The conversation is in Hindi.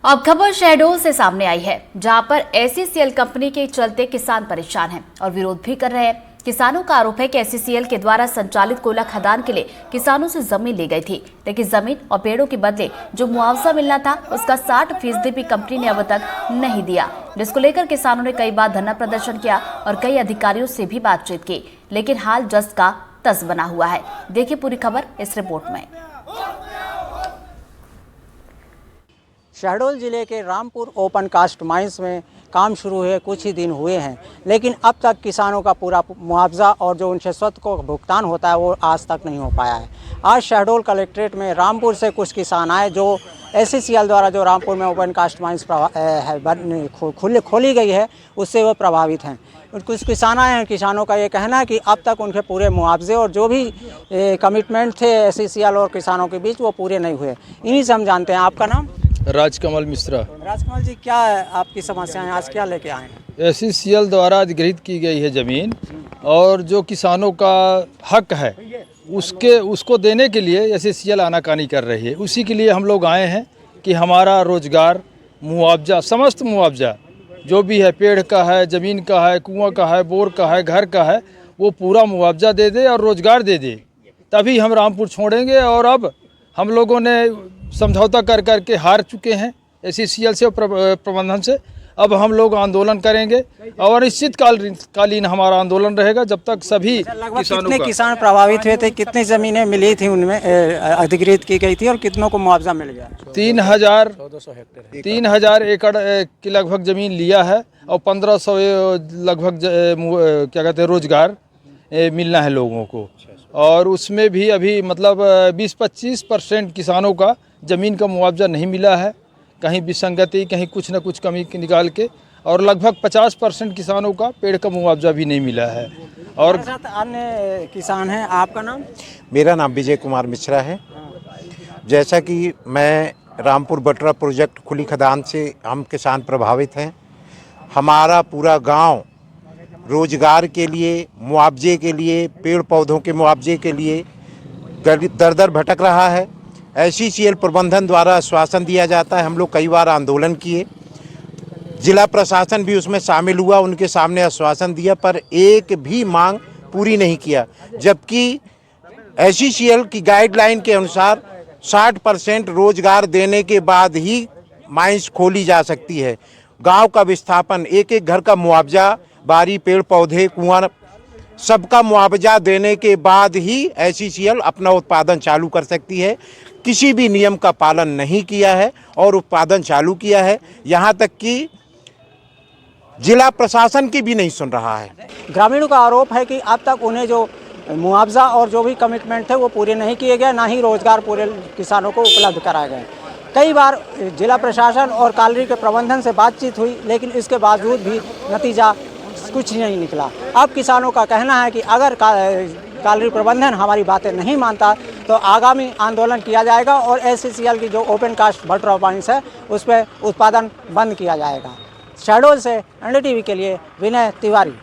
अब खबर शहडोल से सामने आई है, जहां पर एससीसीएल कंपनी के चलते किसान परेशान हैं और विरोध भी कर रहे हैं। किसानों का आरोप है कि एससीसीएल के द्वारा संचालित कोयला खदान के लिए किसानों से जमीन ली गई थी, लेकिन जमीन और पेड़ों के बदले जो मुआवजा मिलना था उसका 60% भी कंपनी ने अब तक नहीं दिया, जिसको लेकर किसानों ने कई बार धरना प्रदर्शन किया और कई अधिकारियों से भी बातचीत की, लेकिन हाल जस का तस बना हुआ है। देखिए पूरी खबर इस रिपोर्ट में। शहडोल जिले के रामपुर ओपन कास्ट माइंस में काम शुरू हुए कुछ ही दिन हुए हैं, लेकिन अब तक किसानों का पूरा मुआवजा और जो उनसे स्वतः को भुगतान होता है वो आज तक नहीं हो पाया है। आज शहडोल कलेक्ट्रेट में रामपुर से कुछ किसान आए जो एससीसीएल द्वारा जो रामपुर में ओपन कास्ट माइंस खोली गई है उससे वो प्रभावित हैं। कुछ किसान आए हैं, किसानों का ये कहना है कि अब तक उनके पूरे मुआवजे और जो भी कमिटमेंट थे एससीसीएल और किसानों के बीच वो पूरे नहीं हुए। इन्हीं से हम जानते हैं। आपका नाम? राजकमल मिश्रा। राजकमल जी, क्या है आपकी समस्याएं, आज क्या लेके आए हैं? एससीसीएल द्वारा अधिग्रहित की गई है ज़मीन और जो किसानों का हक है उसको देने के लिए एससीसीएल आनाकानी कर रही है। उसी के लिए हम लोग आए हैं कि हमारा रोजगार मुआवजा, समस्त मुआवजा जो भी है, पेड़ का है, ज़मीन का है, कुआं का है, बोर का है, घर का है, वो पूरा मुआवजा दे दे और रोजगार दे दे, तभी हम रामपुर छोड़ेंगे। और अब हम लोगों ने समझौता कर करके हार चुके हैं एससीसीएल से और प्रबंधन से। अब हम लोग आंदोलन करेंगे और निश्चितकालीन हमारा आंदोलन रहेगा जब तक सभी कितने किसान प्रभावित हुए थे, कितनी ज़मीनें मिली थी उनमें अधिग्रहित की गई थी और कितनों को मुआवजा मिल गया? 3,000 एकड़ के लगभग ज़मीन लिया है और 1,500 लगभग क्या कहते हैं रोजगार मिलना है लोगों को। और उसमें भी अभी मतलब 20-25% किसानों का ज़मीन का मुआवजा नहीं मिला है, कहीं विसंगति, कहीं कुछ न कुछ कमी निकाल के, और लगभग 50% किसानों का पेड़ का मुआवजा भी नहीं मिला है। और साथ अन्य किसान हैं। आपका नाम? मेरा नाम विजय कुमार मिश्रा है। जैसा कि मैं रामपुर बटरा प्रोजेक्ट खुली खदान से हम किसान प्रभावित हैं। हमारा पूरा गांव रोजगार के लिए, मुआवजे के लिए, पेड़ पौधों के मुआवजे के लिए दर दर भटक रहा है। एससीसीएल प्रबंधन द्वारा आश्वासन दिया जाता है। हम लोग कई बार आंदोलन किए, जिला प्रशासन भी उसमें शामिल हुआ, उनके सामने आश्वासन दिया, पर एक भी मांग पूरी नहीं किया। जबकि एससीसीएल की गाइडलाइन के अनुसार 60% रोजगार देने के बाद ही माइंस खोली जा सकती है। गांव का विस्थापन, एक एक घर का मुआवजा, बारी, पेड़ पौधे, कुआं, सबका मुआवजा देने के बाद ही एससीसीएल अपना उत्पादन चालू कर सकती है। किसी भी नियम का पालन नहीं किया है और उत्पादन चालू किया है, यहाँ तक कि जिला प्रशासन की भी नहीं सुन रहा है। ग्रामीणों का आरोप है कि अब तक उन्हें जो मुआवजा और जो भी कमिटमेंट थे वो पूरे नहीं किए गए, ना ही रोजगार पूरे किसानों को उपलब्ध कराए गए। कई बार जिला प्रशासन और कालरी के प्रबंधन से बातचीत हुई, लेकिन इसके बावजूद भी नतीजा कुछ नहीं निकला। अब किसानों का कहना है कि अगर कालरी प्रबंधन हमारी बातें नहीं मानता तो आगामी आंदोलन किया जाएगा और एससीसीएल की जो ओपन कास्ट बटरा माइंस है उस पर उत्पादन बंद किया जाएगा। शहडोल से एनडीटीवी के लिए विनय तिवारी।